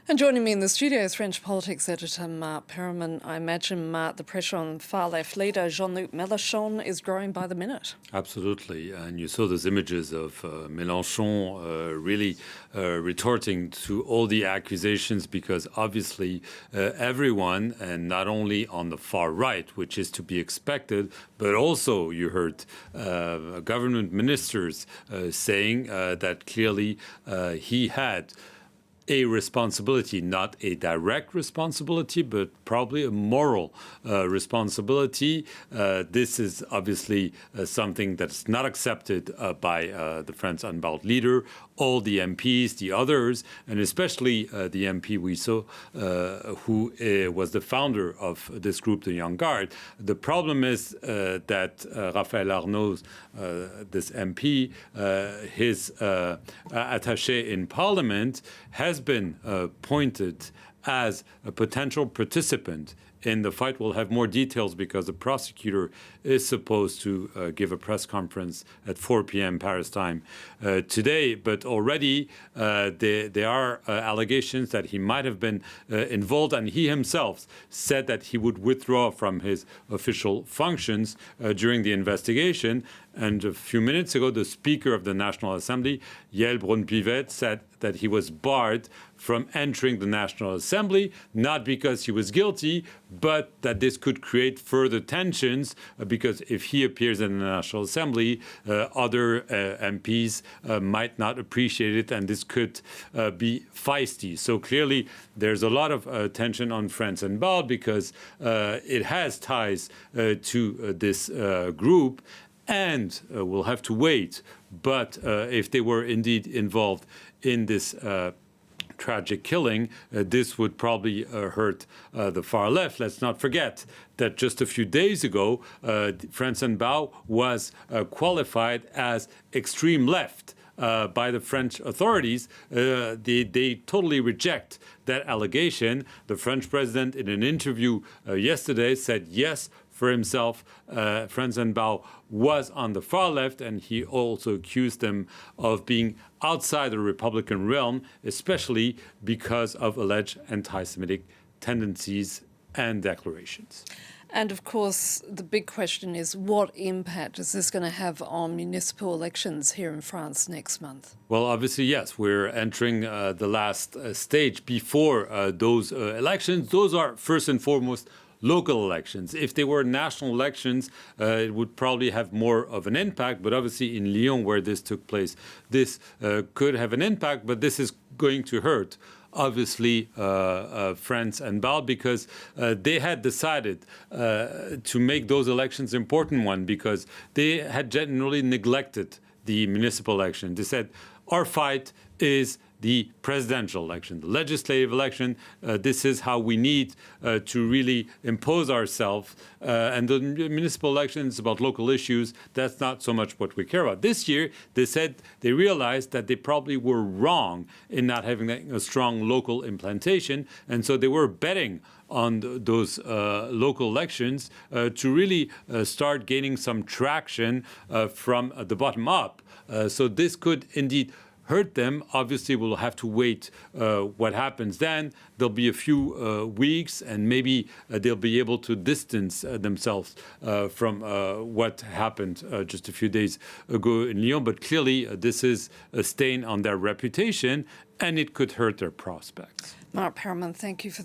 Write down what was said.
And joining me in the studio is French Politics Editor Marc Perelman. I imagine, Marc, the pressure on far-left leader Jean-Luc Mélenchon is growing by the minute. Absolutely. And you saw those images of Mélenchon really retorting to all the accusations, because obviously everyone, and not only on the far right, which is to be expected, but also you heard government ministers saying that clearly he had a responsibility, not a direct responsibility, but probably a moral responsibility. This is obviously something that's not accepted by the France Unbowed leader, all the MPs, the others, and especially the MP we saw, who was the founder of this group, the Young Guard. The problem is that Raphaël Arnaud, this MP, his attaché in Parliament, has been appointed as a potential participant in the fight. We'll have more details because the prosecutor is supposed to give a press conference at 4 p.m. Paris time today. But already there are allegations that he might have been involved, and he himself said that he would withdraw from his official functions during the investigation. And a few minutes ago, the Speaker of the National Assembly, Yael Braun-Pivet, said that he was barred from entering the National Assembly, not because he was guilty, but that this could create further tensions, because if he appears in the National Assembly, other MPs might not appreciate it, and this could be feisty. So clearly, there's a lot of tension on France Unbowed, because it has ties to this group. And we'll have to wait. But if they were indeed involved in this tragic killing, this would probably hurt the far left. Let's not forget that just a few days ago, France Unbowed was qualified as extreme left by the French authorities. They totally reject that allegation. The French president, in an interview yesterday, said yes, for himself, France Unbowed was on the far left, and he also accused them of being outside the Republican realm, especially because of alleged anti-Semitic tendencies and declarations. And of course, the big question is, what impact is this going to have on municipal elections here in France next month? Well, obviously, yes, we're entering the last stage before those elections. Those are first and foremost local elections. If they were national elections, it would probably have more of an impact. But obviously in Lyon, where this took place, this could have an impact. But this is going to hurt, obviously, France Unbowed, because they had decided to make those elections important one, because they had generally neglected the municipal election. They said, our fight is the presidential election, the legislative election. This is how we need to really impose ourselves. And the municipal election is about local issues. That's not so much what we care about. This year, they said they realized that they probably were wrong in not having a strong local implantation. And so they were betting on those local elections to really start gaining some traction from the bottom up. So this could indeed hurt them. Obviously, we'll have to wait what happens then. There'll be a few weeks, and maybe they'll be able to distance themselves from what happened just a few days ago in Lyon. But clearly, this is a stain on their reputation, and it could hurt their prospects. Marc Perelman, thank you for that.